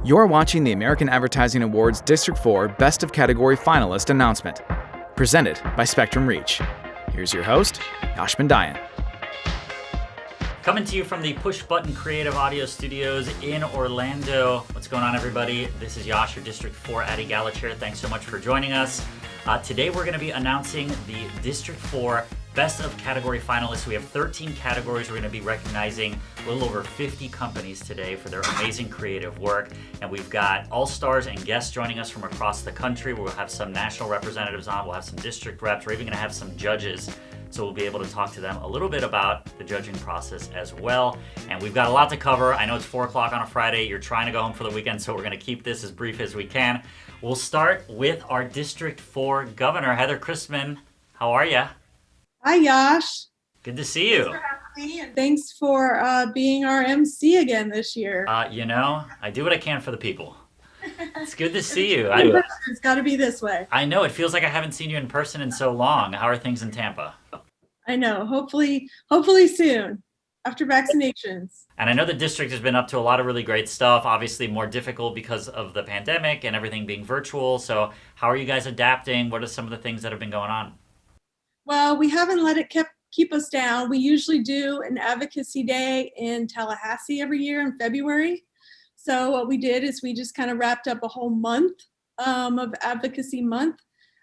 You're watching the American Advertising Awards District 4 Best of Category Finalist announcement, presented by Spectrum Reach. Here's your host, Yash Dayan. Coming to you from the Push Button Creative Audio Studios in Orlando. What's going on, everybody? This is Yash, your District 4 Addy Gala Chair. Thanks so much for joining us. Today we're going to be announcing the District 4 Best of Category finalists. We have 13 categories. We're going to be recognizing a little over 50 companies today for their amazing creative work. And we've got all-stars and guests joining us from across the country. We'll have some national representatives on. We'll have some district reps. We're even going to have some judges. So we'll be able to talk to them a little bit about the judging process as well. And we've got a lot to cover. I know it's 4 o'clock on a Friday. You're trying to go home for the weekend, so we're going to keep this as brief as we can. We'll start with our District 4 Governor, Heather Chrisman. How are you? Hi, Yash. Good to see you. Thanks for having me, and thanks for being our MC again this year. I do what I can for the people. It's good to see you. It's got to be this way. I know. It feels like I haven't seen you in person in so long. How are things in Tampa? I know. Hopefully soon, after vaccinations. And I know the district has been up to a lot of really great stuff, obviously more difficult because of the pandemic and everything being virtual. So how are you guys adapting? What are some of the things that have been going on? Well, we haven't let it keep us down. We usually do an advocacy day in Tallahassee every year in February. So what we did is we just kind of wrapped up a whole month of advocacy month,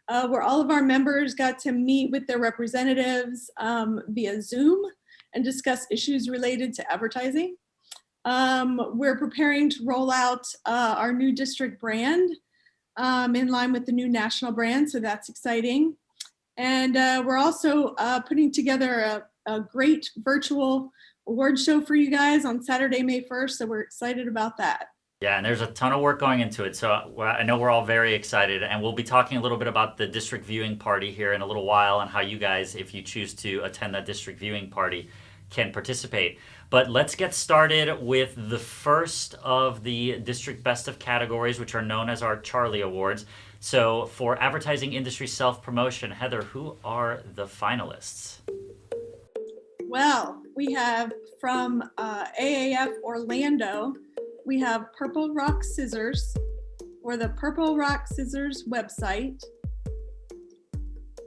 where all of our members got to meet with their representatives via Zoom and discuss issues related to advertising. We're preparing to roll out our new district brand in line with the new national brand, so that's exciting. And we're also putting together a great virtual award show for you guys on Saturday, May 1st, so we're excited about that. Yeah, and there's a ton of work going into it, so I know we're all very excited, and we'll be talking a little bit about the district viewing party here in a little while and how you guys, if you choose to attend that district viewing party, can participate. But let's get started with the first of the district best of categories, which are known as our Charlie Awards. So for advertising industry self-promotion, Heather, who are the finalists? Well, we have from AAF Orlando, we have Purple Rock Scissors for the Purple Rock Scissors website.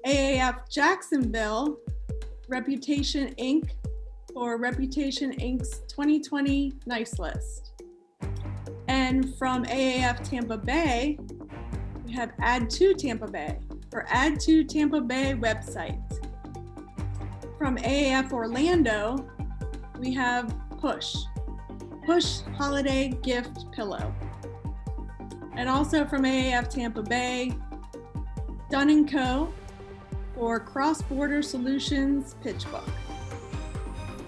AAF Jacksonville, Reputation Inc. for Reputation Inc.'s 2020 Nice List. And from AAF Tampa Bay, we have Add2 Tampa Bay for Add2 Tampa Bay website. From AAF Orlando, we have Push Holiday Gift Pillow. And also from AAF Tampa Bay, Dunn & Co. for Cross Border Solutions Pitch Book.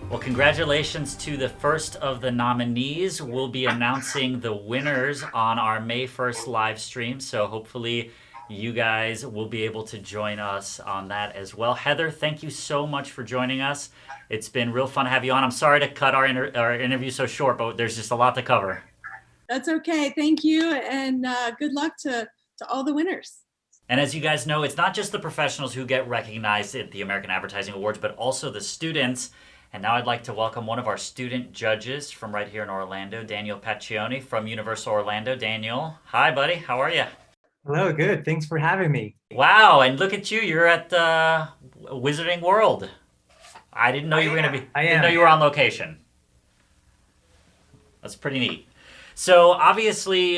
Well, congratulations to the first of the nominees. We'll be announcing the winners on our May 1st live stream, so hopefully you guys will be able to join us on that as well. Heather, thank you so much for joining us. It's been real fun to have you on. I'm sorry to cut our interview so short, but there's just a lot to cover. That's okay. Thank you, and good luck to all the winners. And as you guys know, it's not just the professionals who get recognized at the American Advertising Awards, but also the students. And now I'd like to welcome one of our student judges from right here in Orlando, Daniel Paccioni from Universal Orlando. Daniel, hi, buddy. How are you? Hello, good. Thanks for having me. Wow, and look at you. You're at Wizarding World. I didn't know you were going to be. I didn't know you were on location. That's pretty neat. So obviously,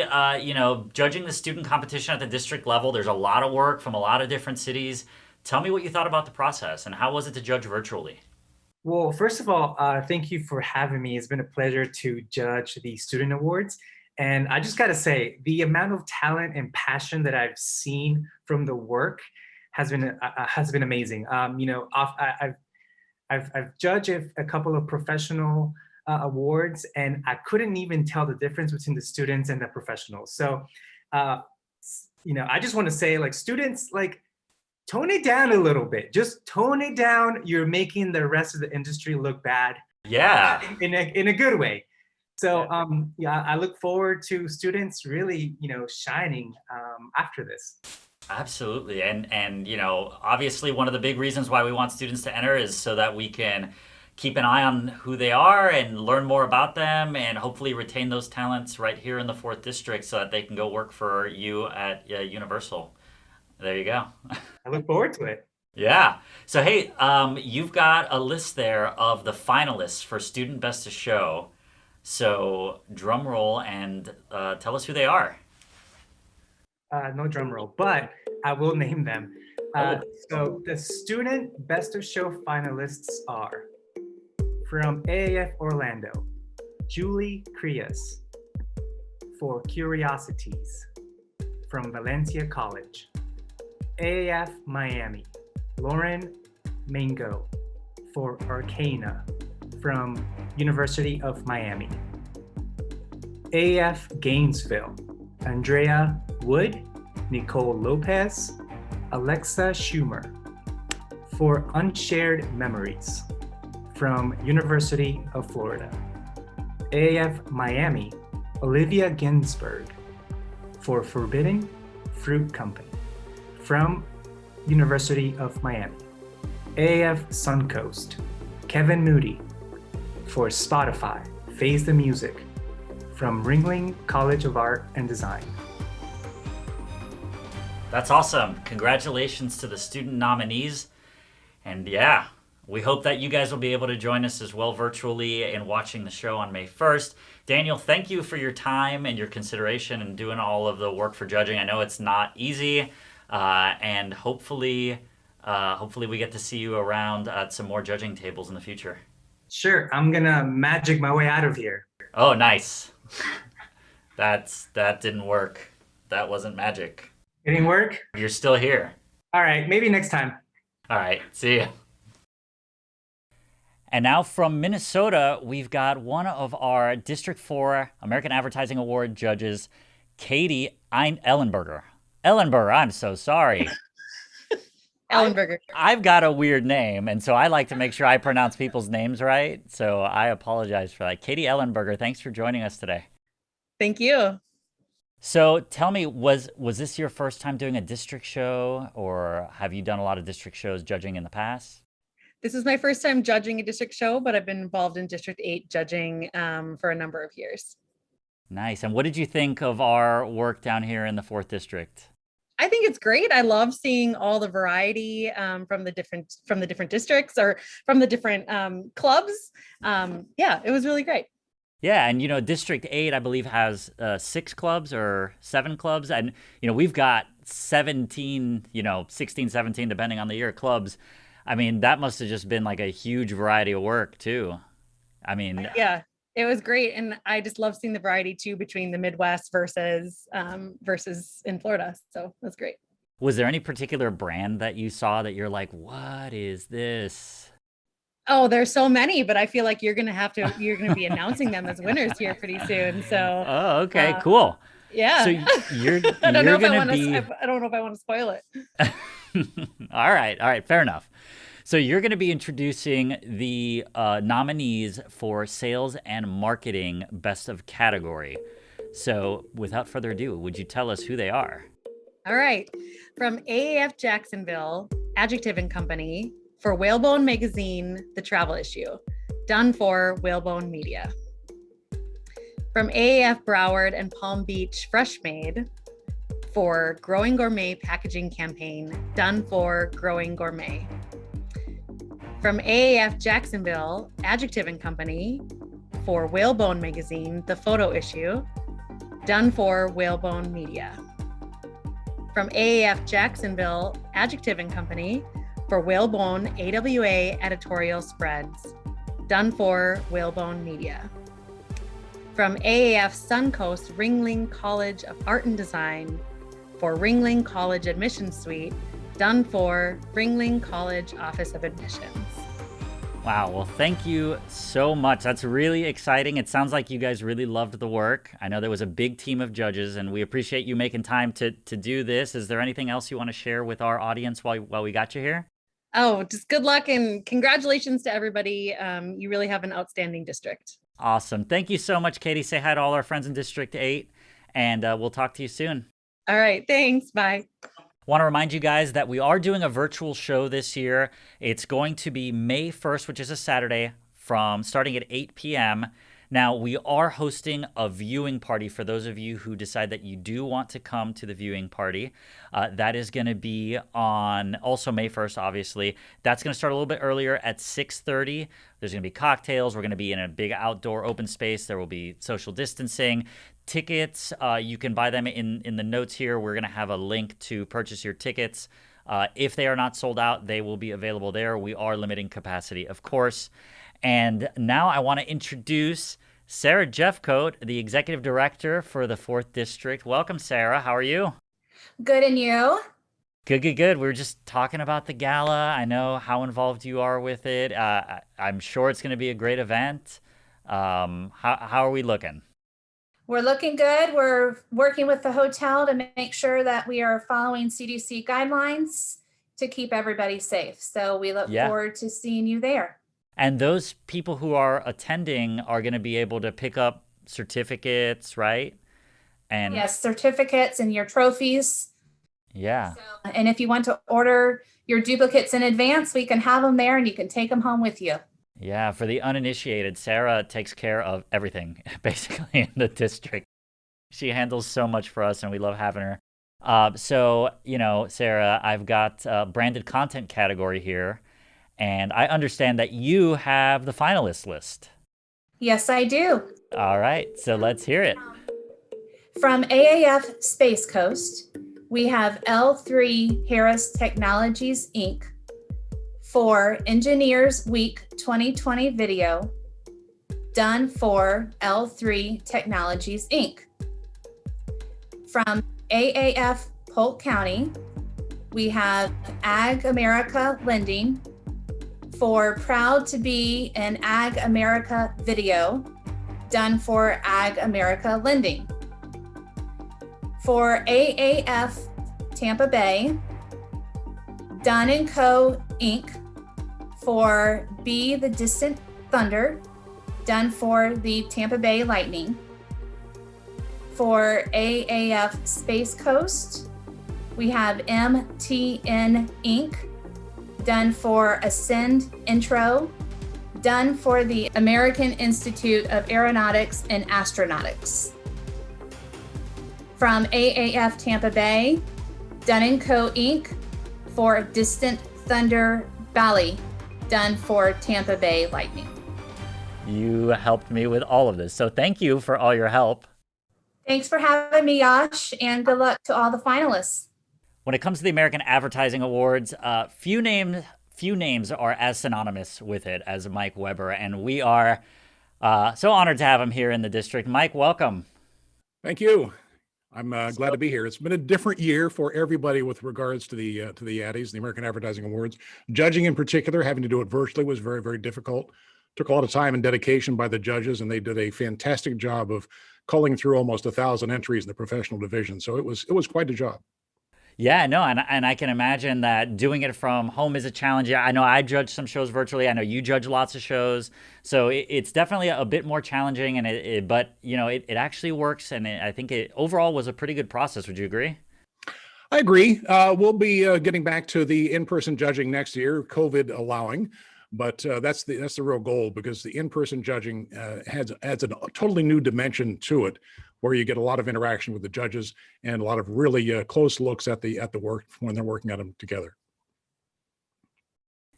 judging the student competition at the district level, there's a lot of work from a lot of different cities. Tell me what you thought about the process and how was it to judge virtually? Well, first of all, thank you for having me. It's been a pleasure to judge the student awards. And I just got to say, the amount of talent and passion that I've seen from the work has been amazing. I've judged a couple of professional awards, and I couldn't even tell the difference between the students and the professionals. So, I just want to say, students, tone it down a little bit. Just tone it down. You're making the rest of the industry look bad. Yeah. In a good way. So I look forward to students really, shining after this. Absolutely. And obviously one of the big reasons why we want students to enter is so that we can keep an eye on who they are and learn more about them and hopefully retain those talents right here in the 4th District so that they can go work for you at Universal. There you go. I look forward to it. Yeah. So, hey, you've got a list there of the finalists for Student Best of Show. So, drum roll and tell us who they are. No drum roll, but I will name them. Oh. So the Student Best of Show finalists are from AAF Orlando, Julie Crias for Curiosities from Valencia College. AAF Miami, Lauren Mango for Arcana from University of Miami. AAF Gainesville, Andrea Wood, Nicole Lopez, Alexa Schumer for Unshared Memories from University of Florida. AAF Miami, Olivia Ginsberg for Forbidden Fruit Company from University of Miami. AAF Suncoast, Kevin Moody for Spotify, Phase the Music from Ringling College of Art and Design. That's awesome. Congratulations to the student nominees. And yeah, we hope that you guys will be able to join us as well virtually and watching the show on May 1st. Daniel, thank you for your time and your consideration and doing all of the work for judging. I know it's not easy, and hopefully we get to see you around at some more judging tables in the future. Sure, I'm gonna magic my way out of here. Oh, nice. That didn't work. That wasn't magic. It didn't work? You're still here. All right, maybe next time. All right, see ya. And now from Minnesota, we've got one of our District 4 American Advertising Award judges, Katie Ellenberger. Ellenberger, I'm so sorry. Ellenberger. I've got a weird name, and so I like to make sure I pronounce people's names right. So I apologize for that. Katie Ellenberger, thanks for joining us today. Thank you. So tell me, was this your first time doing a district show, or have you done a lot of district shows judging in the past? This is my first time judging a district show, but I've been involved in District 8 judging for a number of years. Nice. And what did you think of our work down here in the 4th District? I think it's great. I love seeing all the variety from the different districts or from the different clubs. Yeah, it was really great. Yeah, and District 8, I believe, has 6 clubs or 7 clubs. And, we've got 17, 16, 17, depending on the year, clubs. I mean, that must have just been like a huge variety of work, too. I mean... Yeah, it was great. And I just love seeing the variety, too, between the Midwest versus in Florida. So that's great. Was there any particular brand that you saw that you're like, what is this? Oh, there's so many, but I feel like you're going to be announcing them as winners here pretty soon. So. Oh, okay, cool. Yeah. So I don't know if I want to spoil it. All right, fair enough. So you're going to be introducing the nominees for Sales and Marketing Best of Category. So without further ado, would you tell us who they are? All right. From AAF Jacksonville, Adjective and Company, for Whalebone Magazine, the travel issue, done for Whalebone Media. From AAF Broward and Palm Beach, Fresh Made, for Growing Gourmet Packaging Campaign, done for Growing Gourmet. From AAF Jacksonville, Adjective and Company, for Whalebone Magazine, the photo issue, done for Whalebone Media. From AAF Jacksonville, Adjective and Company, for Whalebone AWA editorial spreads, done for Whalebone Media. From AAF Suncoast Ringling College of Art and Design, for Ringling College Admissions Suite, done for Ringling College Office of Admissions. Wow, well, thank you so much. That's really exciting. It sounds like you guys really loved the work. I know there was a big team of judges, and we appreciate you making time to do this. Is there anything else you want to share with our audience while we got you here? Oh, just good luck and congratulations to everybody. You really have an outstanding district. Awesome. Thank you so much, Katie. Say hi to all our friends in District 8, and we'll talk to you soon. All right. Thanks. Bye. Want to remind you guys that we are doing a virtual show this year. It's going to be May 1st, which is a Saturday, from starting at 8 p.m. Now, we are hosting a viewing party for those of you who decide that you do want to come to the viewing party. That is going to be on also May 1st, obviously. That's going to start a little bit earlier at 6:30. There's going to be cocktails. We're going to be in a big outdoor open space. There will be social distancing. Tickets, you can buy them in the notes here. We're going to have a link to purchase your tickets. If they are not sold out, they will be available there. We are limiting capacity, of course. And now I want to introduce Sarah Jeffcoat, the Executive Director for the 4th District. Welcome, Sarah. How are you? Good, and you? Good, good, good. We were just talking about the gala. I know how involved you are with it. I'm sure it's going to be a great event. How are we looking? We're looking good. We're working with the hotel to make sure that we are following CDC guidelines to keep everybody safe. So we look forward to seeing you there. And those people who are attending are going to be able to pick up certificates, right? And yes, certificates and your trophies. Yeah. And if you want to order your duplicates in advance, we can have them there and you can take them home with you. Yeah, for the uninitiated, Sarah takes care of everything, basically, in the district. She handles so much for us, and we love having her. So, Sarah, I've got a branded content category here, and I understand that you have the finalist list. Yes, I do. All right, so let's hear it. From AAF Space Coast, we have L3 Harris Technologies, Inc. for Engineers Week 2020 video done for L3 Technologies, Inc. From AAF Polk County, we have Ag America Lending for Proud to be an Ag America video done for Ag America Lending. For AAF Tampa Bay, Dunn & Co. Inc. for Be the Distant Thunder, done for the Tampa Bay Lightning. For AAF Space Coast, we have MTN Inc., done for Ascend Intro, done for the American Institute of Aeronautics and Astronautics. From AAF Tampa Bay, Dunn & Co. Inc. for Distant Thunder Valley, done for Tampa Bay Lightning. You helped me with all of this, so thank you for all your help. Thanks for having me, Yash, and good luck to all the finalists. When it comes to the American Advertising Awards, few names are as synonymous with it as Mike Weber, and we are so honored to have him here in the district. Mike, welcome. Thank you. I'm glad to be here. It's been a different year for everybody with regards to the Addies, the American Advertising Awards. Judging in particular, having to do it virtually was very, very difficult. Took a lot of time and dedication by the judges, and they did a fantastic job of culling through almost 1,000 entries in the professional division. So it was quite a job. Yeah, no, and I can imagine that doing it from home is a challenge. I know I judge some shows virtually. I know you judge lots of shows, so it's definitely a bit more challenging. But it actually works, and I think it overall was a pretty good process. Would you agree? I agree. We'll be getting back to the in-person judging next year, COVID allowing. But that's the real goal, because the in-person judging adds a totally new dimension to it, where you get a lot of interaction with the judges and a lot of really close looks at the work when they're working on them together.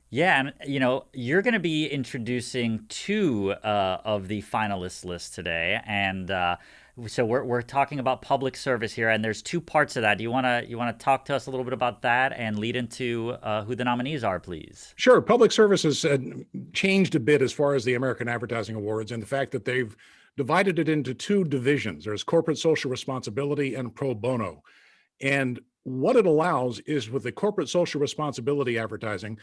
Yeah, and you're going to be introducing two of the finalist lists today, and so we're talking about public service here, and there's two parts of that. Do you want to talk to us a little bit about that and lead into who the nominees are, please? Sure. Public service has changed a bit as far as the American Advertising Awards, and the fact that they've divided it into two divisions. There's corporate social responsibility and pro bono. And what it allows is, with the corporate social responsibility advertising,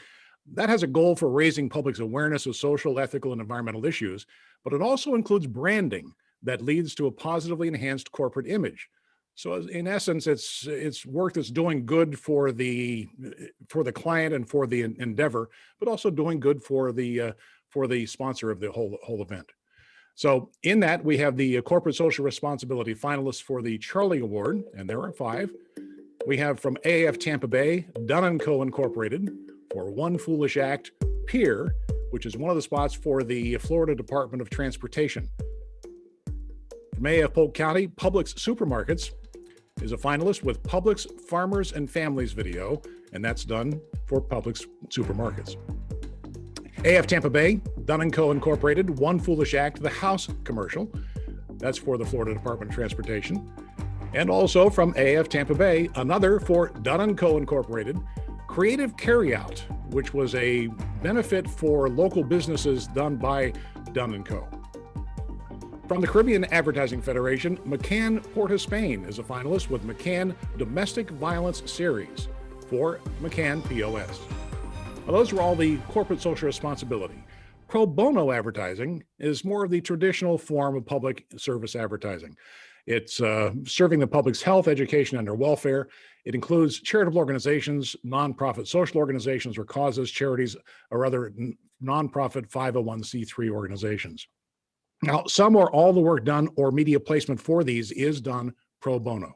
that has a goal for raising public's awareness of social, ethical, and environmental issues, but it also includes branding that leads to a positively enhanced corporate image. So in essence, it's work that's doing good for the client and for the endeavor, but also doing good for the sponsor of the whole event. So in that, we have the corporate social responsibility finalists for the Charlie Award, and there are 5. We have from AAF Tampa Bay, Dunn & Co. Incorporated for One Foolish Act, Peer, which is one of the spots for the Florida Department of Transportation. From AAF Polk County, Publix Supermarkets is a finalist with Publix Farmers and Families video, and that's done for Publix Supermarkets. AF Tampa Bay, Dunn & Co. Incorporated, One Foolish Act, the House commercial. That's for the Florida Department of Transportation. And also from AF Tampa Bay, another for Dunn & Co. Incorporated, Creative Carryout, which was a benefit for local businesses done by Dunn & Co. From the Caribbean Advertising Federation, McCann Port of Spain is a finalist with McCann Domestic Violence Series for McCann POS. Now, those were all the corporate social responsibility. Pro bono advertising is more of the traditional form of public service advertising. It's serving the public's health, education, and their welfare. It includes charitable organizations, nonprofit social organizations or causes, charities, or other nonprofit 501c3 organizations. Now, some or all the work done or media placement for these is done pro bono.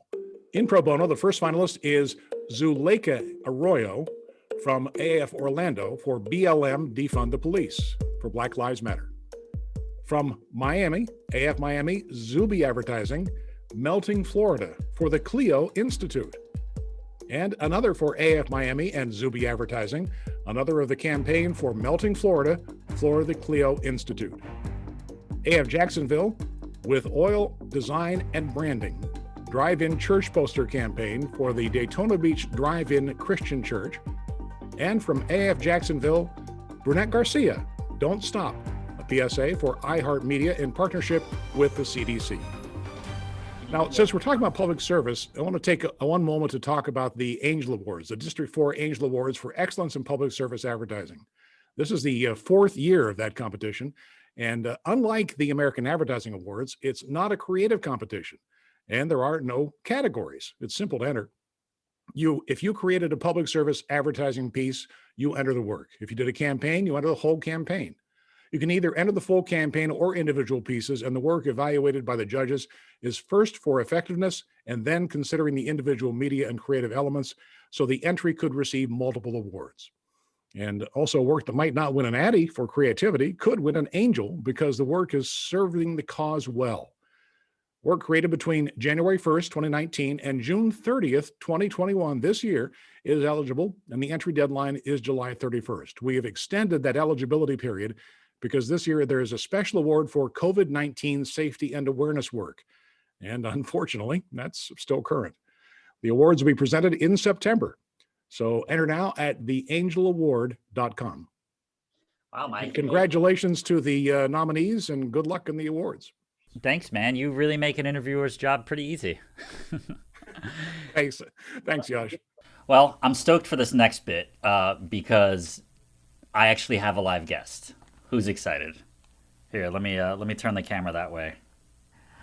In pro bono, the first finalist is Zuleika Arroyo from AAF Orlando for BLM Defund the Police for Black Lives Matter. From Miami, AF Miami, Zuby Advertising, Melting Florida for the Clio Institute. And another for AF Miami and Zuby Advertising, another of the campaign for Melting Florida for the Clio Institute. AF Jacksonville with Oil Design and Branding, Drive-In Church Poster Campaign for the Daytona Beach Drive-In Christian Church. And from AF Jacksonville, Brunette Garcia, Don't Stop, a PSA for iHeartMedia in partnership with the CDC. Now, since we're talking about public service, I want to take one moment to talk about the Angel Awards, the District 4 Angel Awards for Excellence in Public Service Advertising. This is the fourth year of that competition. And unlike the American Advertising Awards, it's not a creative competition, and there are no categories. It's simple to enter. If you created a public service advertising piece, you enter the work. If you did a campaign, you enter the whole campaign. You can either enter the full campaign or individual pieces, and the work evaluated by the judges is first for effectiveness and then considering the individual media and creative elements, so the entry could receive multiple awards. And also work that might not win an Addy for creativity could win an Angel because the work is serving the cause well. Work created between January 1st, 2019 and June 30th, 2021 this year is eligible, and the entry deadline is July 31st. We have extended that eligibility period because this year there is a special award for COVID-19 safety and awareness work. And unfortunately, that's still current. The awards will be presented in September. So enter now at theangelaward.com. Wow, Mike. Congratulations to the nominees and good luck in the awards. Thanks, man. You really make an interviewer's job pretty easy. Thanks, Yash. Well, I'm stoked for this next bit because I actually have a live guest. Who's excited? Here, let me turn the camera that way.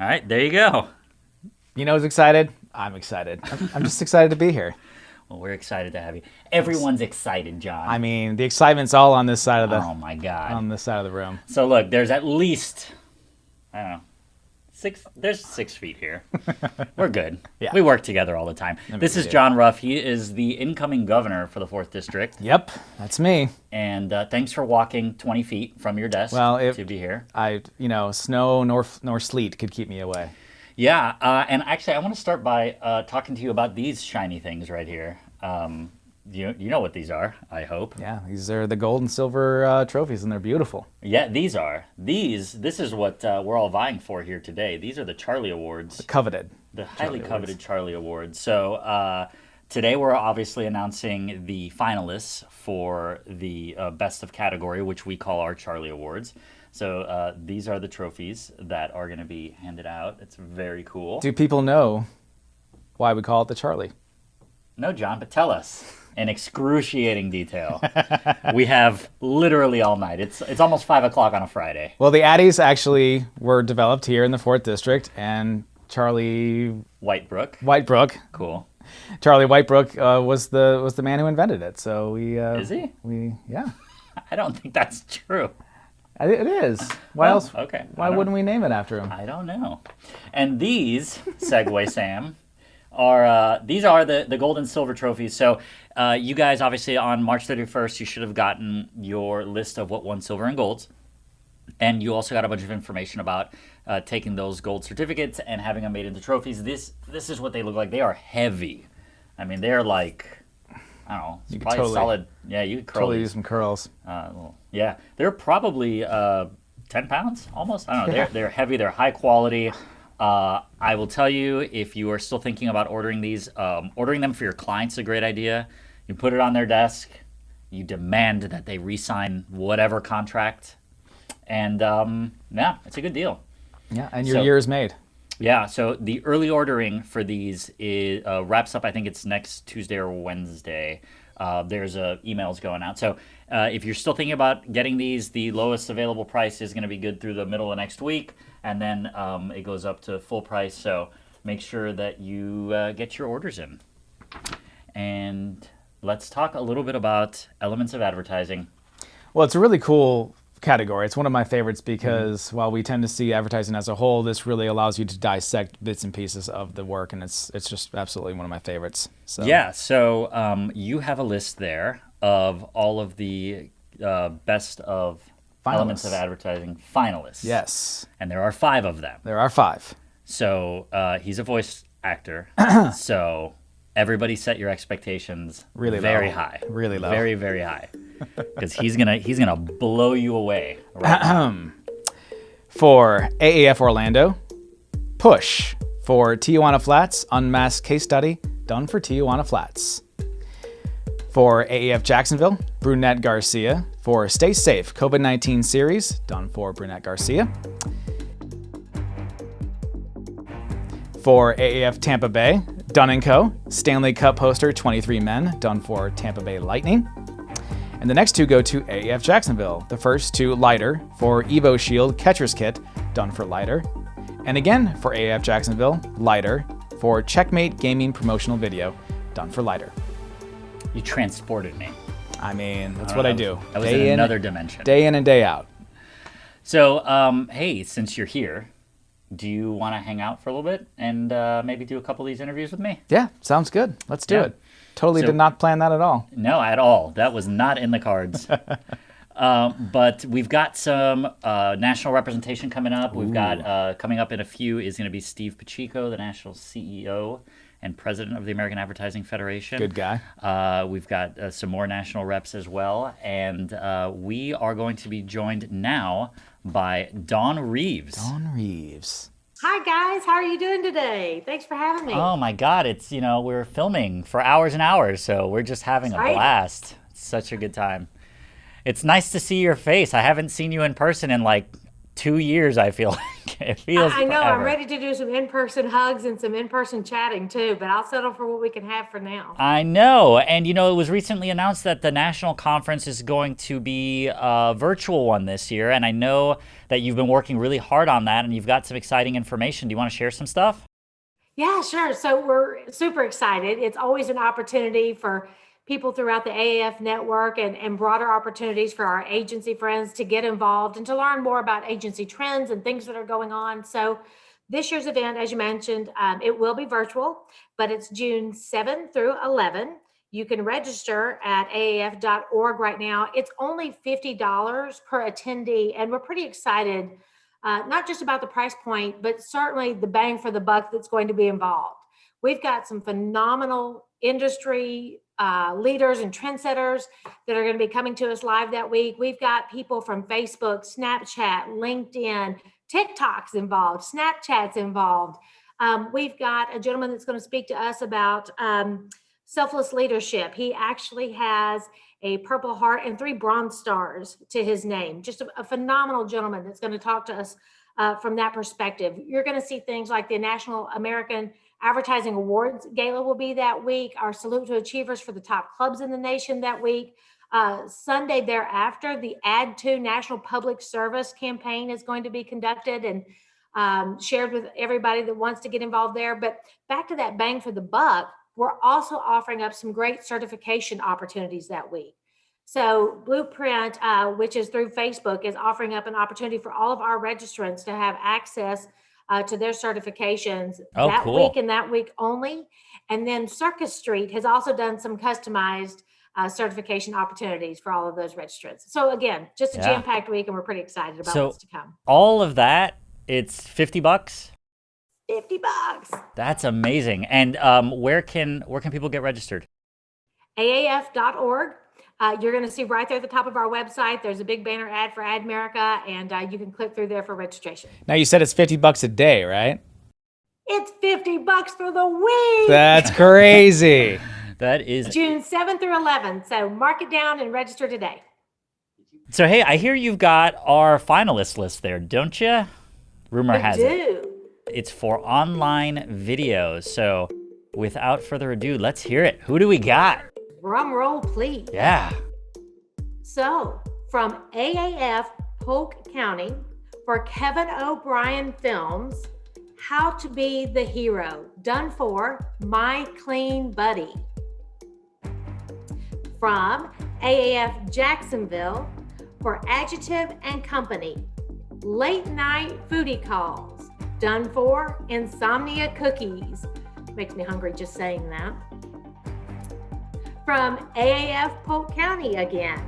All right, there you go. You know who's excited? I'm excited. I'm just excited to be here. Well, we're excited to have you. Everyone's excited, John. I mean, the excitement's all on this side of the. Oh my God. On this side of the room. So look, there's at least, I don't know, there's 6 feet here. We're good. Yeah. We work together all the time. This is John Ruff. He is the incoming governor for the 4th District. Yep, that's me. And thanks for walking 20 feet from your desk to be here. Snow nor sleet could keep me away. Yeah, and actually I want to start by talking to you about these shiny things right here. You know what these are, I hope. Yeah, these are the gold and silver trophies, and they're beautiful. Yeah, these are. This is what we're all vying for here today. These are the Charlie Awards. The coveted. The highly coveted Charlie Awards. So today we're obviously announcing the finalists for the best of category, which we call our Charlie Awards. So these are the trophies that are going to be handed out. It's very cool. Do people know why we call it the Charlie? No, John, but tell us in excruciating detail. We have literally all night. It's almost 5 o'clock on a Friday. Well, the Addies actually were developed here in the 4th District, and Charlie Whitebrook. Cool. Charlie Whitebrook was the man who invented it. So we is he? Yeah. I don't think that's true. It is. Why else? Okay. Why wouldn't we name it after him? I don't know. And these, segue Sam, these are the gold and silver trophies. So you guys, obviously, on March 31st, you should have gotten your list of what won silver and golds. And you also got a bunch of information about taking those gold certificates and having them made into trophies. This is what they look like. They are heavy. I mean, they're like, I don't know, it's probably totally, solid. Yeah, you could curl totally these. use some curls. Well, yeah, they're probably 10 pounds almost. I don't know. Yeah. They're heavy. They're high quality. I will tell you, if you are still thinking about ordering these, ordering them for your clients is a great idea. You put it on their desk. You demand that they re-sign whatever contract. And yeah, it's a good deal. Yeah, and your year is made. Yeah, so the early ordering for these wraps up, I think it's next Tuesday or Wednesday. There's emails going out. So if you're still thinking about getting these, the lowest available price is going to be good through the middle of next week. And then it goes up to full price. So make sure that you get your orders in. And let's talk a little bit about elements of advertising. Well, it's a really cool category. It's one of my favorites because while we tend to see advertising as a whole, this really allows you to dissect bits and pieces of the work, and it's just absolutely one of my favorites. So Yeah, so you have a list there of all of the best of elements of advertising finalists. Yes. And there are 5 of them. There are 5. So he's a voice actor. So everybody set your expectations Really very low. high. Really low. Very, very high. Because he's gonna blow you away. Right For AAF Orlando, Push. For Tijuana Flats, Unmasked Case Study, done for Tijuana Flats. For AAF Jacksonville, Brunette Garcia. For Stay Safe, COVID-19 Series, done for Brunette Garcia. For AAF Tampa Bay, Dunn & Co. Stanley Cup Poster 23 Men, done for Tampa Bay Lightning. And the next 2 go to AAF Jacksonville. The first to Lighter for Evo Shield Catcher's Kit, done for Lighter. And again for AAF Jacksonville, Lighter for Checkmate Gaming Promotional Video, done for Lighter. You transported me. I mean, that's what I do. That was in another dimension. Day in and day out. So, hey, since you're here, do you want to hang out for a little bit and maybe do a couple of these interviews with me? Yeah, sounds good. Let's do it. Totally did not plan that at all. No, at all. That was not in the cards. But we've got some national representation coming up. We've got coming up in a few is going to be Steve Pacheco, the national CEO and president of the American Advertising Federation. Good guy. We've got some more national reps as well. And we are going to be joined now by Dawn Reeves. Dawn Reeves. Hi guys, how are you doing today? Thanks for having me. Oh my God, it's, we're filming for hours and hours, so we're just having a blast. It's such a good time. It's nice to see your face. I haven't seen you in person in like 2 years, I feel like. It feels I know, forever. I'm ready to do some in-person hugs and some in-person chatting too, but I'll settle for what we can have for now. I know. And, it was recently announced that the national conference is going to be a virtual one this year. And I know that you've been working really hard on that and you've got some exciting information. Do you want to share some stuff? Yeah, sure. So we're super excited. It's always an opportunity for people throughout the AAF network and broader opportunities for our agency friends to get involved and to learn more about agency trends and things that are going on. So this year's event, as you mentioned, it will be virtual, but it's June 7 through 11. You can register at aaf.org right now. It's only $50 per attendee, and we're pretty excited, not just about the price point, but certainly the bang for the buck that's going to be involved. We've got some phenomenal industry leaders and trendsetters that are going to be coming to us live that week. We've got people from Facebook, Snapchat, LinkedIn, TikTok's involved, Snapchat's involved. We've got a gentleman that's going to speak to us about selfless leadership. He actually has a Purple Heart and 3 Bronze Stars to his name. Just a phenomenal gentleman that's going to talk to us from that perspective. You're going to see things like the National American Advertising Awards Gala will be that week. Our Salute to Achievers for the top clubs in the nation that week. Sunday thereafter, the Add To National Public Service campaign is going to be conducted and shared with everybody that wants to get involved there. But back to that bang for the buck, we're also offering up some great certification opportunities that week. So Blueprint, which is through Facebook, is offering up an opportunity for all of our registrants to have access to their certifications Oh, that cool. week and that week only. And then Circus Street has also done some customized certification opportunities for all of those registrants. So again, just a Yeah. jam-packed week, and we're pretty excited about So what's to come. all of that, it's $50. $50. That's amazing. And where can people get registered? AAF.org. You're going to see right there at the top of our website, there's a big banner ad for Ad America, and you can click through there for registration. Now you said it's $50 a day, right? It's $50 for the week. That's crazy. That is. June 7th through 11th. So mark it down and register today. So hey, I hear you've got our finalist list there, don't you? Rumor has it. It's for online videos. So without further ado, let's hear it. Who do we got? Drum roll, please. Yeah. So from AAF Polk County for Kevin O'Brien Films, How to Be the Hero, done for My Clean Buddy. From AAF Jacksonville for Adjective and Company, Late Night Foodie Calls, done for Insomnia Cookies. Makes me hungry just saying that. From AAF Polk County again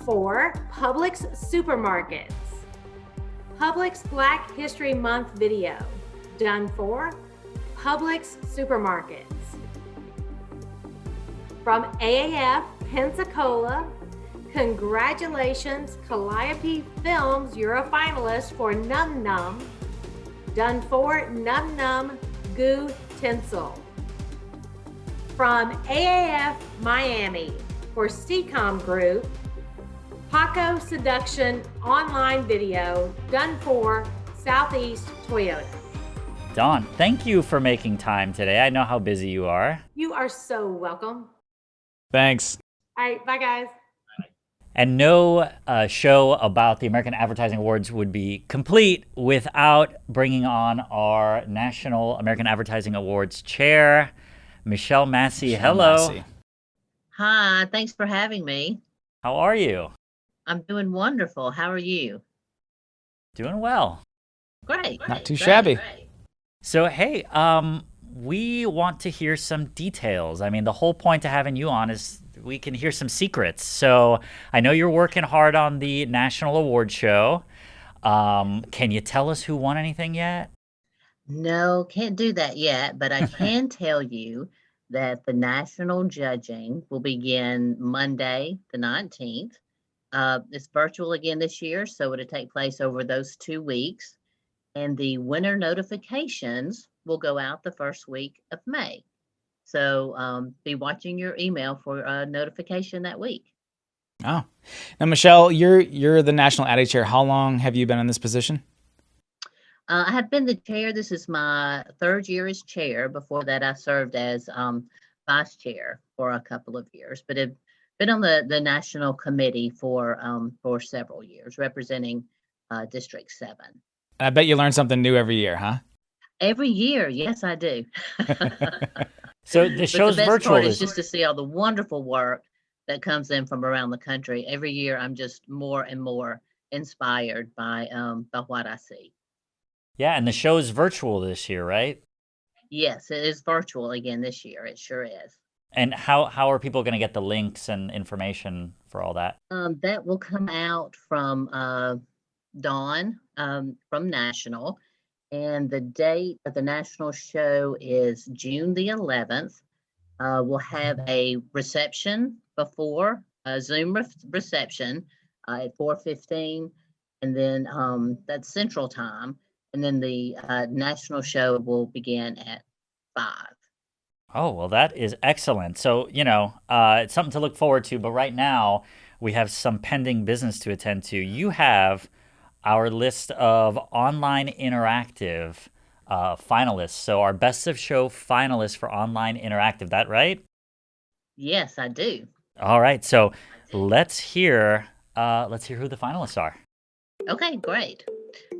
for Publix Supermarkets, Publix Black History Month video, done for Publix Supermarkets. From AAF Pensacola, congratulations Calliope Films, you're a finalist for Num Num, done for Num Num Goo Tinsel. From AAF Miami for CCOM Group, Paco Seduction online video, done for Southeast Toyota. Dawn, thank you for making time today. I know how busy you are. You are so welcome. Thanks. All right, bye guys. And no show about the American Advertising Awards would be complete without bringing on our National American Advertising Awards chair, Michelle Massey. Hello. Massey. Hi, thanks for having me. How are you? I'm doing wonderful. How are you? Doing well. Great. Not too great, shabby. great. So, hey, we want to hear some details. I mean, the whole point to having you on is we can hear some secrets. So I know you're working hard on the National Award Show. Can you tell us who won anything yet? No, can't do that yet, but I can tell you that the national judging will begin Monday, the 19th. It's virtual again this year, so it'll take place over those 2 weeks. And the winner notifications will go out the first week of May. So be watching your email for a notification that week. Oh, now Michelle, you're the National Addy Chair. How long have you been in this position? I have been the chair. This is my third year as chair. Before that, I served as vice chair for a couple of years, but have been on the national committee for several years, representing District 7. I bet you learn something new every year, huh? Every year, yes, I do. So the show's but the best virtual. part is just to see all the wonderful work that comes in from around the country. Every year, I'm just more and more inspired by what I see. Yeah, and the show's virtual this year, right? Yes, it is virtual again this year. It sure is. And how are people going to get the links and information for all that? That will come out from Dawn from National. And the date of the national show is June the 11th. We'll have a reception before, a Zoom reception at 4:15, and then that's Central Time. And then the national show will begin at 5. Oh, well, that is excellent. So, it's something to look forward to. But right now, we have some pending business to attend to. You have our list of online interactive finalists. So our Best of Show finalists for online interactive. That right? Yes, I do. All right. So let's hear who the finalists are. Okay, great.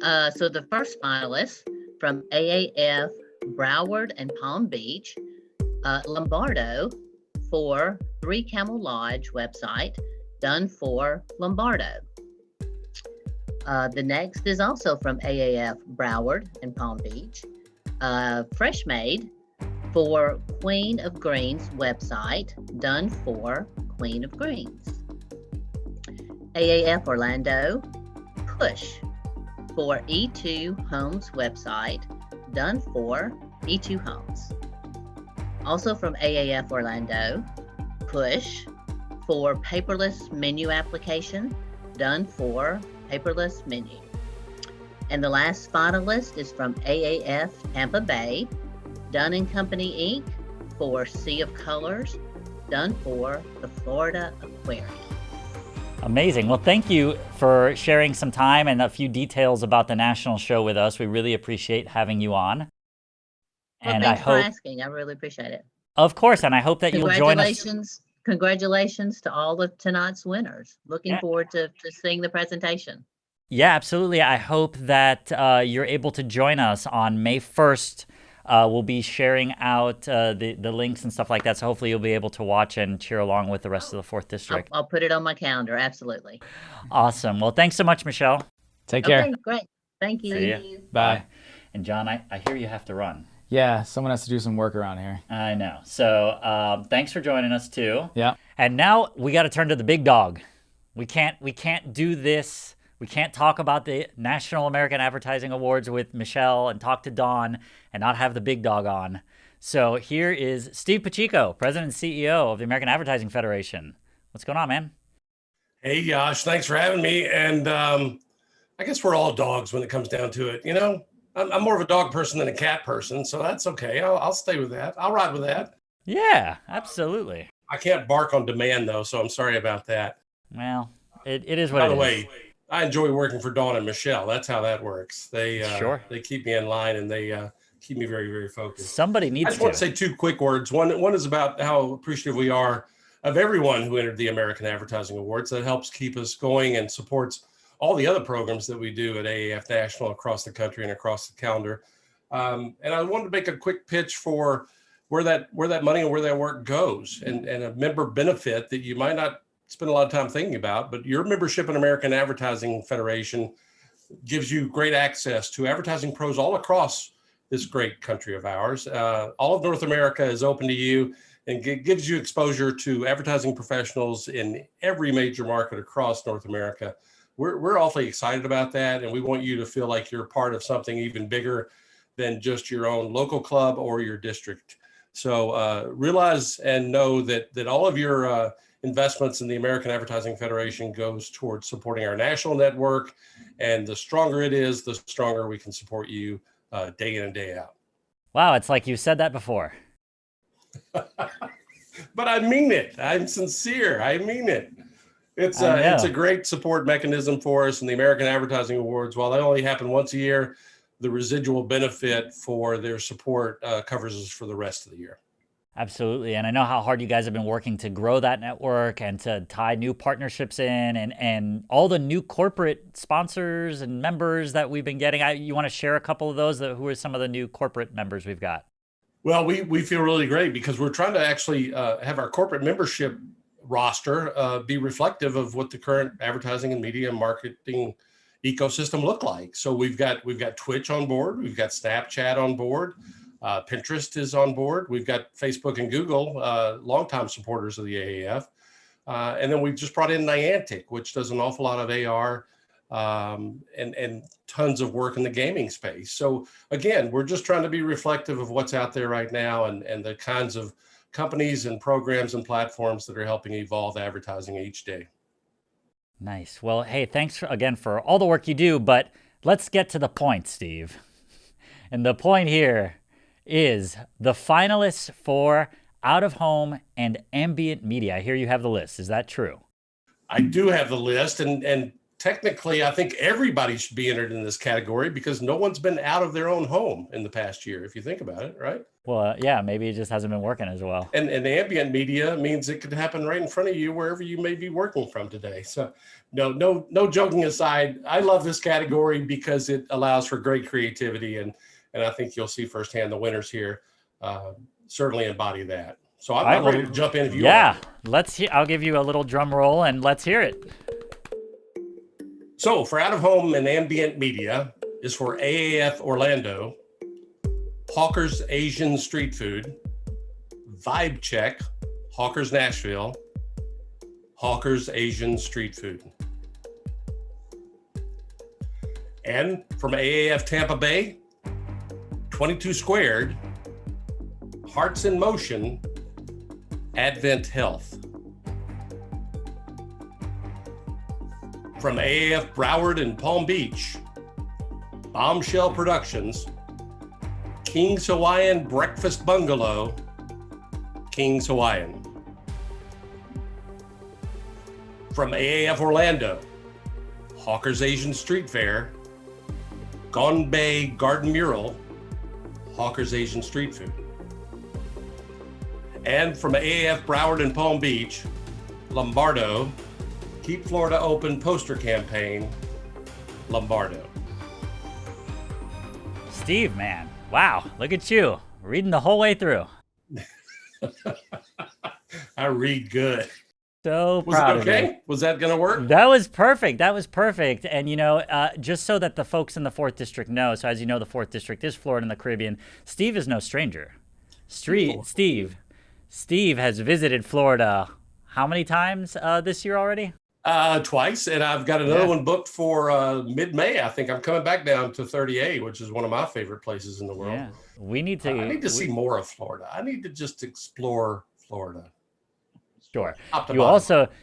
So the first finalist from AAF Broward and Palm Beach, Lombardo for 3 Camel Lodge website, done for Lombardo. The next is also from AAF Broward and Palm Beach. Fresh Made for Queen of Greens website, done for Queen of Greens. AAF Orlando, Push for E2 Homes website, done for E2 Homes. Also from AAF Orlando, Push for paperless menu application, done for paperless menu. And the last finalist is from AAF Tampa Bay, Dunn & Company Inc. for Sea of Colors, done for the Florida Aquarium. Amazing. Well, thank you for sharing some time and a few details about the national show with us. We really appreciate having you on. Well, And thanks I for hope, asking. I really appreciate it. of course, and I hope that you'll join us. Congratulations to all of tonight's winners. Looking Yeah. forward to seeing the presentation. Yeah, absolutely. I hope that you're able to join us on May 1st. We'll be sharing out the links and stuff like that. So hopefully you'll be able to watch and cheer along with the rest of the 4th District. I'll put it on my calendar. Absolutely. Awesome. Well, thanks so much, Michelle. Take care. Okay, great. Thank you. See ya. Bye. And John, I hear you have to run. Yeah, someone has to do some work around here. I know. So thanks for joining us too. Yeah. And now we got to turn to the big dog. We can't do this. We can't talk about the National American Advertising Awards with Michelle and talk to Dawn and not have the big dog on. So here is Steve Pacheco, President and CEO of the American Advertising Federation. What's going on, man? Hey, Josh, thanks for having me. And I guess we're all dogs when it comes down to it. You know, I'm more of a dog person than a cat person, so that's okay. I'll stay with that. I'll ride with that. Yeah, absolutely. I can't bark on demand, though, so I'm sorry about that. Well, it is what it is. By the way, I enjoy working for Dawn and Michelle. That's how that works. They they keep me in line and they keep me very, very focused. Somebody needs to. I just want to say 2 quick words. One is about how appreciative we are of everyone who entered the American Advertising Awards. That helps keep us going and supports all the other programs that we do at AAF National across the country and across the calendar. And I wanted to make a quick pitch for where that money and where that work goes, and a member benefit that you might not spend a lot of time thinking about, but your membership in American Advertising Federation gives you great access to advertising pros all across this great country of ours. All of North America is open to you and gives you exposure to advertising professionals in every major market across North America. We're awfully excited about that, and we want you to feel like you're part of something even bigger than just your own local club or your district. So realize and know that all of your investments in the American Advertising Federation goes towards supporting our national network, and the stronger it is, the stronger we can support you day in and day out. Wow, it's like you said that before. But I mean it. I'm sincere. I mean it. It's a great support mechanism for us, and the American Advertising Awards, while they only happen once a year, the residual benefit for their support covers us for the rest of the year. Absolutely. And I know how hard you guys have been working to grow that network and to tie new partnerships in, and all the new corporate sponsors and members that we've been getting. You want to share a couple of those? Who are some of the new corporate members we've got? Well, we feel really great because we're trying to actually have our corporate membership roster be reflective of what the current advertising and media marketing ecosystem look like. So we've got Twitch on board, we've got Snapchat on board, Pinterest is on board, we've got Facebook and Google, longtime supporters of the AAF, and then we've just brought in Niantic, which does an awful lot of AR and tons of work in the gaming space. So again, we're just trying to be reflective of what's out there right now and the kinds of companies and programs and platforms that are helping evolve advertising each day. Nice. Well, hey, thanks again for all the work you do, but let's get to the point, Steve. And the point here is the finalists for out-of-home and ambient media. I hear you have the list. Is that true? I do have the list, and technically, I think everybody should be entered in this category because no one's been out of their own home in the past year, if you think about it, right? Well, yeah, maybe it just hasn't been working as well. And ambient media means it could happen right in front of you wherever you may be working from today. So no joking aside, I love this category because it allows for great creativity, and I think you'll see firsthand the winners here certainly embody that. So I'm ready to jump in if you want. Yeah, I'll give you a little drum roll and let's hear it. So for out of home and ambient media is for AAF Orlando, Hawker's Asian Street Food, Vibe Check, Hawker's Nashville, Hawker's Asian Street Food. And from AAF Tampa Bay, 22 Squared, Hearts in Motion, Advent Health. From AAF Broward and Palm Beach, Bombshell Productions, King's Hawaiian Breakfast Bungalow, King's Hawaiian. From AAF Orlando, Hawker's Asian Street Fair, Gone Bay Garden Mural, Hawker's Asian Street Food. And from AAF Broward and Palm Beach, Lombardo, Keep Florida Open poster campaign, Lombardo. Steve, man, wow, look at you reading the whole way through. I read good. So Was proud it of you. okay? Was that going to work? That was perfect. That was perfect. And, just so that the folks in the 4th District know, so as you know, the 4th District is Florida and the Caribbean. Steve is no stranger. Steve has visited Florida how many times this year already? Twice, and I've got another one booked for mid-May. I think I'm coming back down to 30A, which is one of my favorite places in the world. Yeah. I need to see more of Florida. I need to just explore Florida. Sure.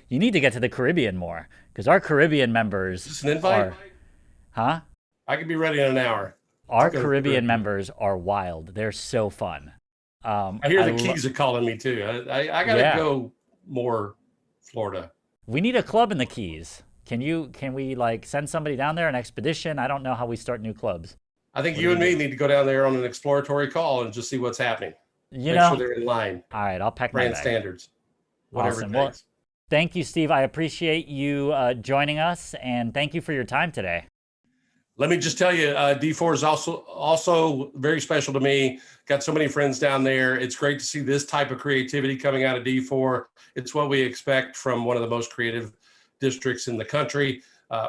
You need to get to the Caribbean more, because our Caribbean members. Is this an invite? Huh? I could be ready in an hour. Our Caribbean members are wild. They're so fun. I hear the Keys are calling me too. I gotta go more Florida. We need a club in the Keys. Can we like send somebody down there, an expedition? I don't know how we start new clubs. I think you and me need to go down there on an exploratory call and just see what's happening. Make sure they're in line. All right, I'll pack my bag. Standards. Whatever Awesome. it takes. Well, thank you, Steve. I appreciate you joining us, and thank you for your time today. Let me just tell you, D4 is also very special to me. Got so many friends down there. It's great to see this type of creativity coming out of D4. It's what we expect from one of the most creative districts in the country.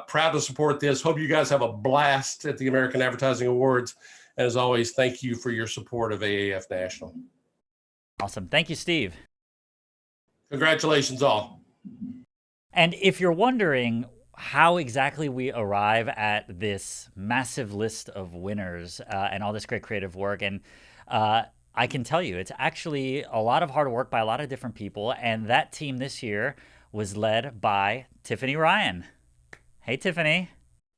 Proud to support this. Hope you guys have a blast at the American Advertising Awards. And as always, thank you for your support of AAF National. Awesome. Thank you, Steve. Congratulations all. And if you're wondering how exactly we arrive at this massive list of winners and all this great creative work, and I can tell you it's actually a lot of hard work by a lot of different people, and that team this year was led by Tiffany Ryan. Hey, Tiffany.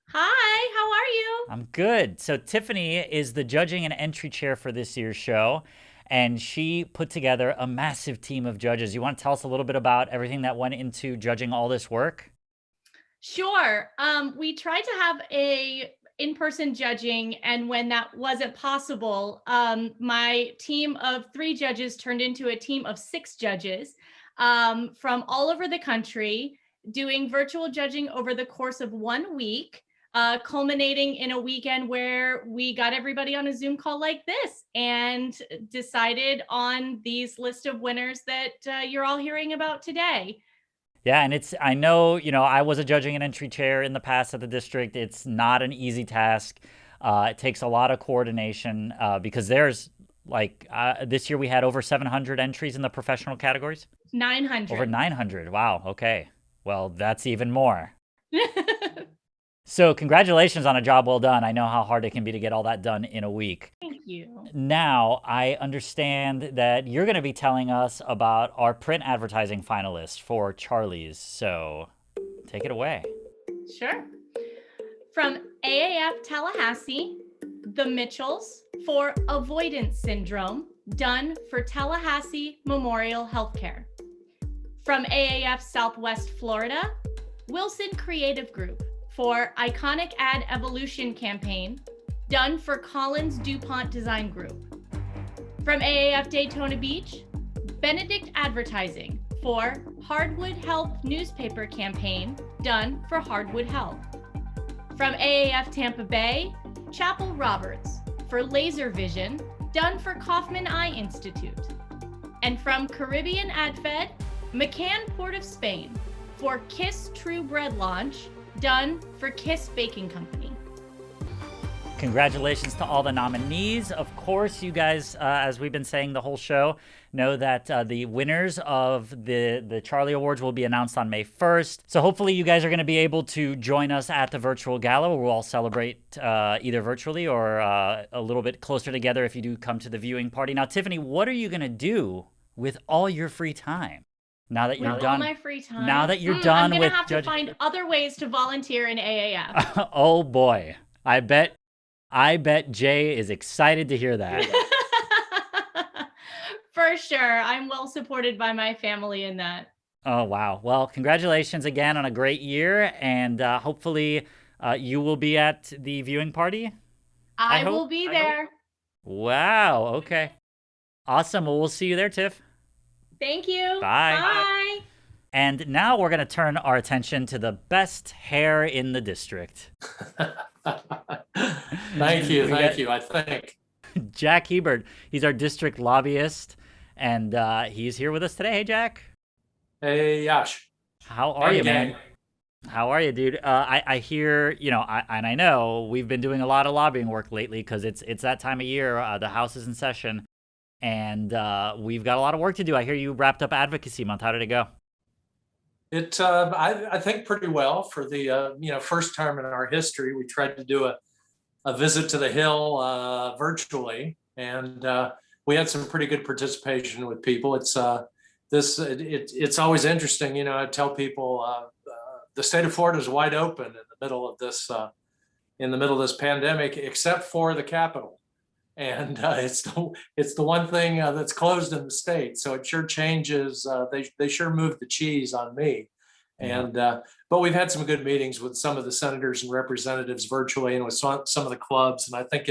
Hi, how are you? I'm good. So Tiffany is the judging and entry chair for this year's show, and she put together a massive team of judges. You want to tell us a little bit about everything that went into judging all this work? Sure. We tried to have a in-person judging, and when that wasn't possible, my team of 3 judges turned into a team of 6 judges from all over the country, doing virtual judging over the course of 1 week, culminating in a weekend where we got everybody on a Zoom call like this and decided on these list of winners that you're all hearing about today. Yeah, and I know, I was a judging and entry chair in the past at the district. It's not an easy task. It takes a lot of coordination because there's this year we had over 700 entries in the professional categories. 900. Over 900. Wow. Okay. Well, that's even more. So congratulations on a job well done. I know how hard it can be to get all that done in a week. Thank you. Now, I understand that you're going to be telling us about our print advertising finalists for Charlie's. So take it away. Sure. From AAF Tallahassee, the Mitchells for Avoidance Syndrome, done for Tallahassee Memorial Healthcare. From AAF Southwest Florida, Wilson Creative Group for Iconic Ad Evolution Campaign, done for Collins DuPont Design Group. From AAF Daytona Beach, Benedict Advertising for Hardwood Health Newspaper Campaign, done for Hardwood Health. From AAF Tampa Bay, Chapel Roberts for Laser Vision, done for Kaufman Eye Institute. And from Caribbean AdFed, McCann Port of Spain for Kiss True Bread Launch, done for Kiss Baking Company. Congratulations to all the nominees. Of course, you guys, as we've been saying the whole show, know that the winners of the Charlie Awards will be announced on May 1st. So hopefully you guys are going to be able to join us at the virtual gala where we'll all celebrate either virtually or a little bit closer together if you do come to the viewing party. Now, Tiffany, what are you going to do with all your free time? Now that you're With done, all my free time. now that you're done I'm with gonna have to judging. find other ways to volunteer in AAF. Oh boy, I bet Jay is excited to hear that. For sure. I'm well supported by my family in that. Oh, wow. Well, congratulations again on a great year. And hopefully you will be at the viewing party. I will be there. Wow. Okay. Awesome. Well, we'll see you there, Tiff. Thank you. Bye. Bye. And now we're going to turn our attention to the best hair in the district. Thank you. Thank you. I think. Jack Hebert. He's our district lobbyist. And he's here with us today. Hey, Jack. Hey, Yash. How are you, gang. man? How are you, dude? I hear, and I know we've been doing a lot of lobbying work lately because it's that time of year. The House is in session, and we've got a lot of work to do. I hear you wrapped up Advocacy Month. How did it go? I think pretty well for the first time in our history. We tried to do a visit to the Hill virtually, and we had some pretty good participation with people. It's always interesting. I tell people the state of Florida is wide open in the middle of this pandemic, except for the Capitol, and it's the one thing that's closed in the state. So it sure changes. They sure moved the cheese on me, and but we've had some good meetings with some of the senators and representatives virtually, and with some of the clubs. And I think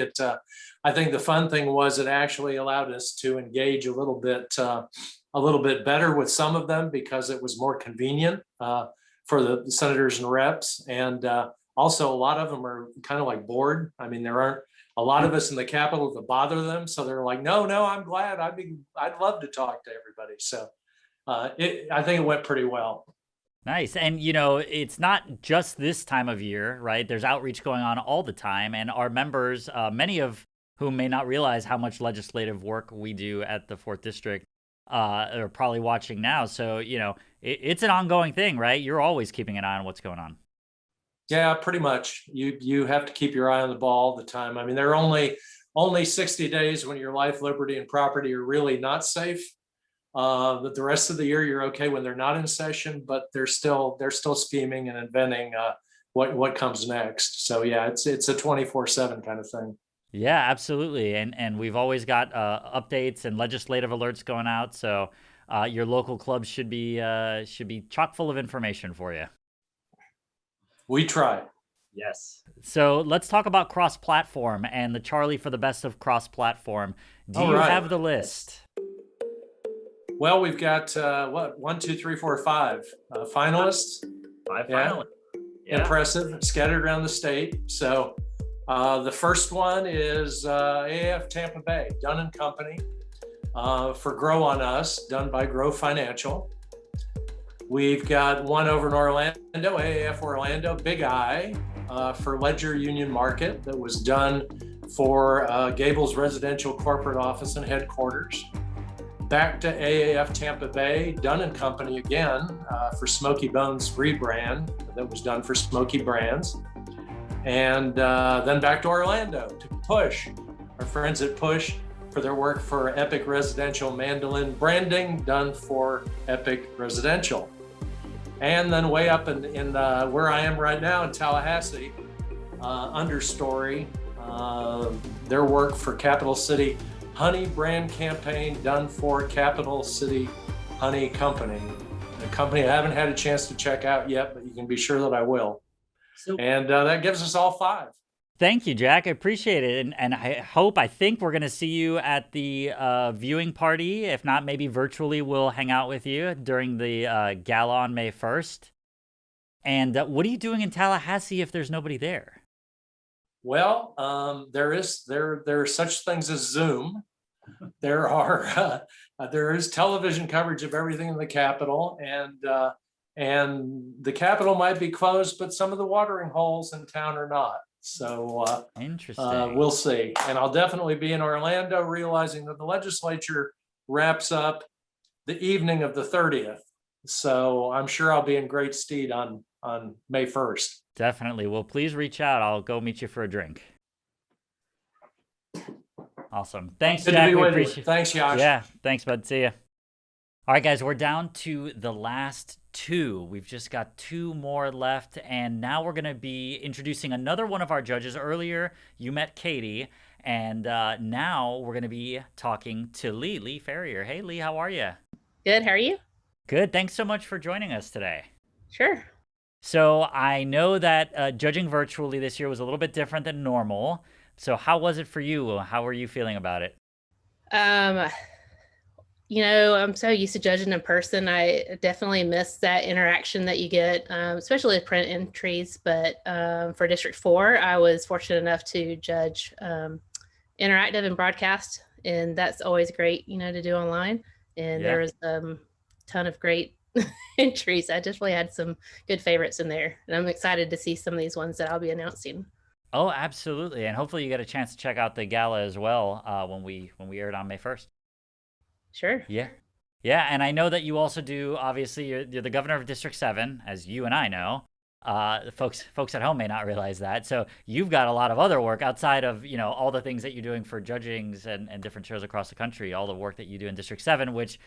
the fun thing was it actually allowed us to engage a little bit better with some of them because it was more convenient for the senators and reps. And also a lot of them are kind of like bored. I mean, there aren't a lot of us in the Capitol to bother them. So they're like, no, I'm glad. I'd love to talk to everybody. So I think it went pretty well. Nice. And, it's not just this time of year, right? There's outreach going on all the time. And our members, many of whom may not realize how much legislative work we do at the 4th District, are probably watching now. So, it's an ongoing thing, right? You're always keeping an eye on what's going on. Yeah, pretty much. You have to keep your eye on the ball all the time. I mean, there are only 60 days when your life, liberty, and property are really not safe. But the rest of the year you're okay when they're not in session, but they're still scheming and inventing what comes next. So yeah, it's a 24/7 kind of thing. Yeah, absolutely. And we've always got updates and legislative alerts going out. So your local clubs should be chock full of information for you. We try. Yes. So let's talk about cross-platform and the Charlie for the best of cross-platform. Do you have the list? Well, we've got 1, 2, 3, 4, 5 finalists. 5 finalists. Yeah. Impressive, scattered around the state. So the first one is AAF Tampa Bay, Dunn & Company for Grow on Us, done by Grow Financial. We've got one over in Orlando, AAF Orlando, Big I for Ledger Union Market that was done for Gable's Residential Corporate Office and Headquarters. Back to AAF Tampa Bay, Dunn & Company again for Smoky Bones rebrand that was done for Smoky Brands. And then back to Orlando to Push, our friends at Push for their work for Epic Residential Mandolin branding done for Epic Residential. And then way up in where I am right now in Tallahassee, Understory, their work for Capital City Honey brand campaign done for Capital City Honey Company, a company I haven't had a chance to check out yet, but you can be sure that I will. And that gives us all 5. Thank you, Jack. I appreciate it. And I think we're going to see you at the viewing party. If not, maybe virtually we'll hang out with you during the gala on May 1st. And what are you doing in Tallahassee if there's nobody there? Well, there are such things as Zoom. There is television coverage of everything in the Capitol, and And the Capitol might be closed, but some of the watering holes in town are not. So Interesting. we'll see. And I'll definitely be in Orlando, realizing that the legislature wraps up the evening of the 30th. So I'm sure I'll be in great stead on May 1st. Definitely. Well, please reach out. I'll go meet you for a drink. Awesome. Thanks, Good Jack. to be We with you. appreciate. Thanks, Yash. Yeah. Thanks, bud. See ya. All right, guys, we're down to the last two. We've just got two more left, and now we're going to be introducing another one of our judges. Earlier, you met Katie, and now we're going to be talking to Lee Ferrier. Hey, Lee, how are you? Good. How are you? Good. Thanks so much for joining us today. Sure. So I know that judging virtually this year was a little bit different than normal. So how was it for you? How were you feeling about it? I'm so used to judging in person. I definitely miss that interaction that you get, especially with print entries. But for District 4, I was fortunate enough to judge interactive and broadcast, and that's always great, to do online. And there was a ton of great entries. I definitely had some good favorites in there, and I'm excited to see some of these ones that I'll be announcing. Oh, absolutely. And hopefully you get a chance to check out the gala as well when we air it on May 1st. Sure. Yeah. Yeah, and I know that you also do, obviously, you're the governor of District 7, as you and I know. Folks at home may not realize that. So you've got a lot of other work outside of, all the things that you're doing for judgings and different shows across the country, all the work that you do in District 7, which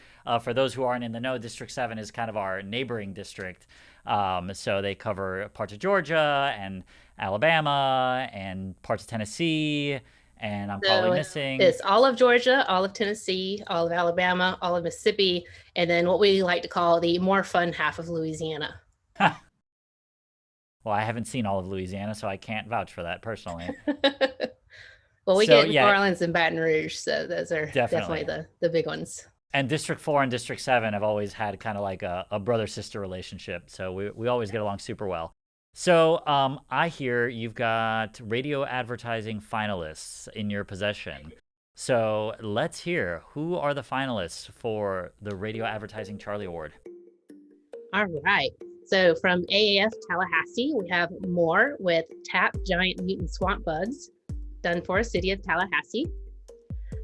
for those who aren't in the know, District 7 is kind of our neighboring district. So they cover parts of Georgia and Alabama and parts of Tennessee. And I'm probably missing. It's all of Georgia, all of Tennessee, all of Alabama, all of Mississippi, and then what we like to call the more fun half of Louisiana. Well, I haven't seen all of Louisiana, so I can't vouch for that personally. Well, we get New Orleans and Baton Rouge, so those are definitely the big ones. And District 4 and District 7 have always had kind of like a brother-sister relationship, so we always get along super well. So I hear you've got radio advertising finalists in your possession. So let's hear, who are the finalists for the Radio Advertising Charlie Award? All right. So from AAF Tallahassee, we have Moore with Tap Giant Mutant Swamp Bugs, done for City of Tallahassee.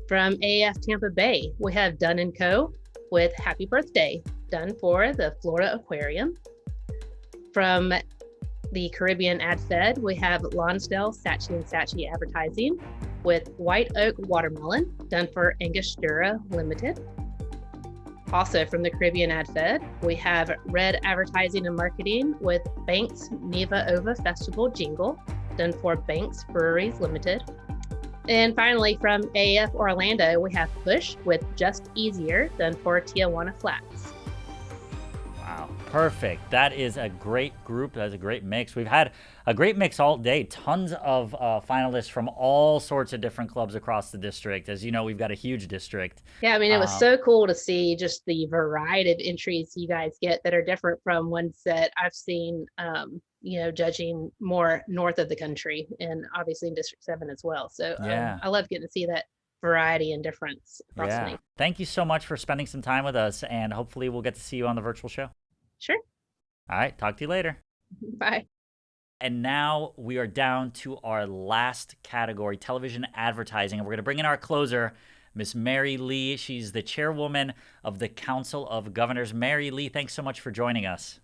From AAF Tampa Bay, we have Dunn & Co. with Happy Birthday, done for the Florida Aquarium. From the Caribbean Ad Fed, we have Lonsdale Saatchi & Saatchi Advertising with White Oak Watermelon, done for Angostura Limited. Also from the Caribbean Ad Fed, we have Red Advertising and Marketing with Banks Neva Ova Festival Jingle, done for Banks Breweries Limited. And finally, from AAF Orlando, we have Push with Just Easier, done for Tijuana Flats. Wow, perfect. That is a great group. That's a great mix. We've had a great mix all day. Tons of finalists from all sorts of different clubs across the district. As you know, we've got a huge district. Yeah, I mean, it was so cool to see just the variety of entries you guys get that are different from ones that I've seen, judging more north of the country and obviously in District 7 as well. So I love getting to see that variety and difference across the nation. Thank you so much for spending some time with us, and hopefully we'll get to see you on the virtual show. Sure. All right, talk to you later. Bye. And now we are down to our last category, television advertising, and we're going to bring in our closer, Miss Mary Lee. She's the chairwoman of the Council of Governors. Mary Lee, thanks so much for joining us.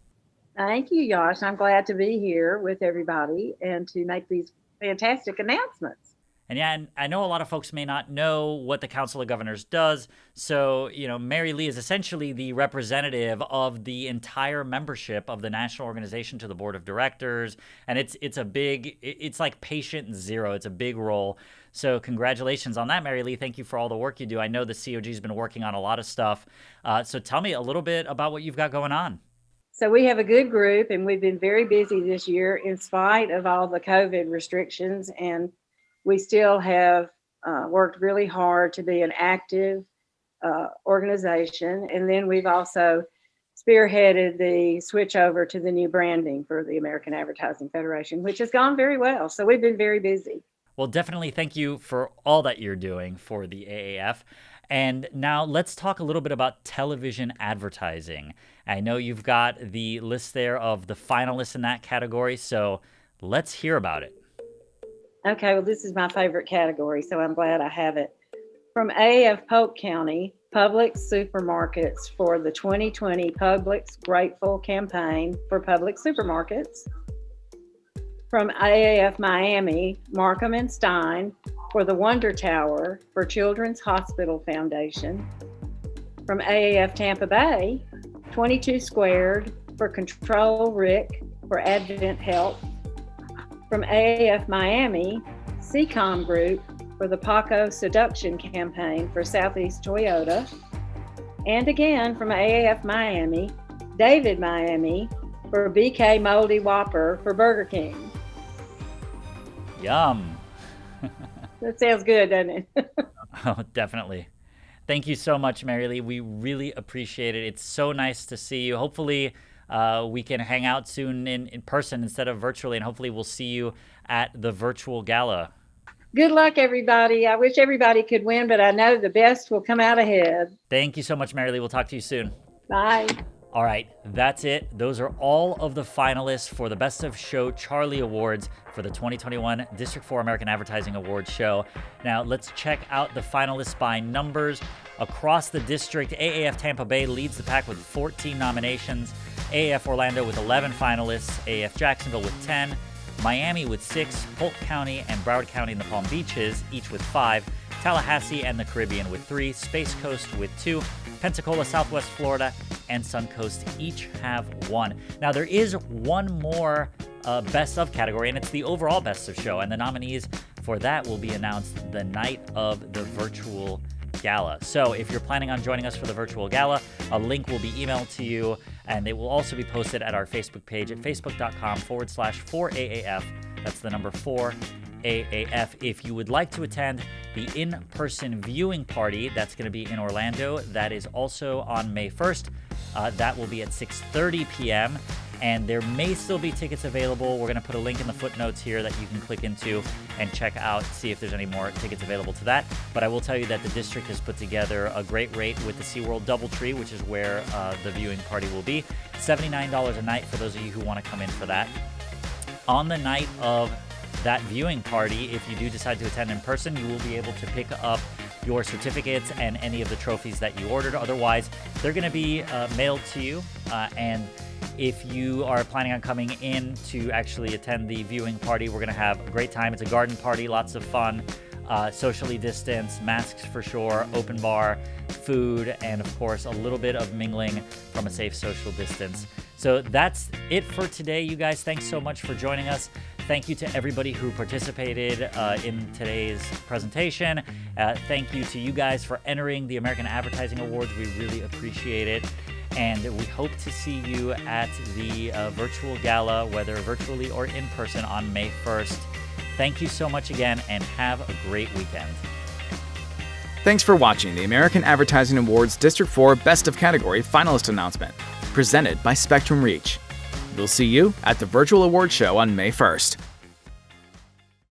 Thank you, Josh. I'm glad to be here with everybody and to make these fantastic announcements. And I know a lot of folks may not know what the Council of Governors does. So, Mary Lee is essentially the representative of the entire membership of the national organization to the board of directors. And it's like patient zero. It's a big role. So congratulations on that, Mary Lee. Thank you for all the work you do. I know the COG has been working on a lot of stuff. So tell me a little bit about what you've got going on. So we have a good group, and we've been very busy this year in spite of all the COVID restrictions. And we still have worked really hard to be an active organization. And then we've also spearheaded the switch over to the new branding for the American Advertising Federation, which has gone very well. So we've been very busy. Well, definitely thank you for all that you're doing for the AAF. And now let's talk a little bit about television advertising. I know you've got the list there of the finalists in that category, so let's hear about it. Okay, well, this is my favorite category, so I'm glad I have it. From AAF Polk County, Publix Supermarkets for the 2020 Publix Grateful Campaign for Public Supermarkets. From AAF Miami, Markham and Stein for the Wonder Tower for Children's Hospital Foundation. From AAF Tampa Bay, 22 Squared for Control Rick for Advent Health. From AAF Miami, CCOM Group for the Paco Seduction Campaign for Southeast Toyota. And again from AAF Miami, David Miami for BK Moldy Whopper for Burger King. Yum. That sounds good, doesn't it? Oh, definitely. Thank you so much, Mary Lee. We really appreciate it. It's so nice to see you. Hopefully, we can hang out soon in person instead of virtually, and hopefully we'll see you at the virtual gala. Good luck, everybody. I wish everybody could win, but I know the best will come out ahead. Thank you so much, Mary Lee. We'll talk to you soon. Bye. All right, that's it. Those are all of the finalists for the Best of Show Charlie Awards for the 2021 District 4 American Advertising Awards show. Now, let's check out the finalists by numbers. Across the district, AAF Tampa Bay leads the pack with 14 nominations, AAF Orlando with 11 finalists, AAF Jacksonville with 10, Miami with 6, Polk County and Broward County in the Palm Beaches, each with 5, Tallahassee and the Caribbean with 3, Space Coast with 2, Pensacola, Southwest Florida, and Suncoast each have 1. Now, there is one more Best of category, and it's the overall Best of Show, and the nominees for that will be announced the night of the virtual gala. So if you're planning on joining us for the virtual gala, a link will be emailed to you, and it will also be posted at our Facebook page at facebook.com/4AAF. That's the number 4AAF. If you would like to attend the in-person viewing party, that's going to be in Orlando. That is also on May 1st. That will be at 6:30 p.m. And there may still be tickets available. We're going to put a link in the footnotes here that you can click into and check out, see if there's any more tickets available to that. But I will tell you that the district has put together a great rate with the SeaWorld DoubleTree, which is where the viewing party will be. $79 a night for those of you who want to come in for that. On the night of that viewing party, if you do decide to attend in person, you will be able to pick up your certificates and any of the trophies that you ordered. Otherwise, they're going to be mailed to you. And if you are planning on coming in to actually attend the viewing party, we're going to have a great time. It's a garden party, lots of fun, socially distanced, masks for sure, open bar, food, and of course, a little bit of mingling from a safe social distance. So that's it for today, you guys. Thanks so much for joining us. Thank you to everybody who participated in today's presentation. Thank you to you guys for entering the American Advertising Awards. We really appreciate it. And we hope to see you at the virtual gala, whether virtually or in person, on May 1st. Thank you so much again, and have a great weekend. Thanks for watching the American Advertising Awards District 4 Best of Category finalist announcement, presented by Spectrum Reach. We'll see you at the virtual award show on May 1st.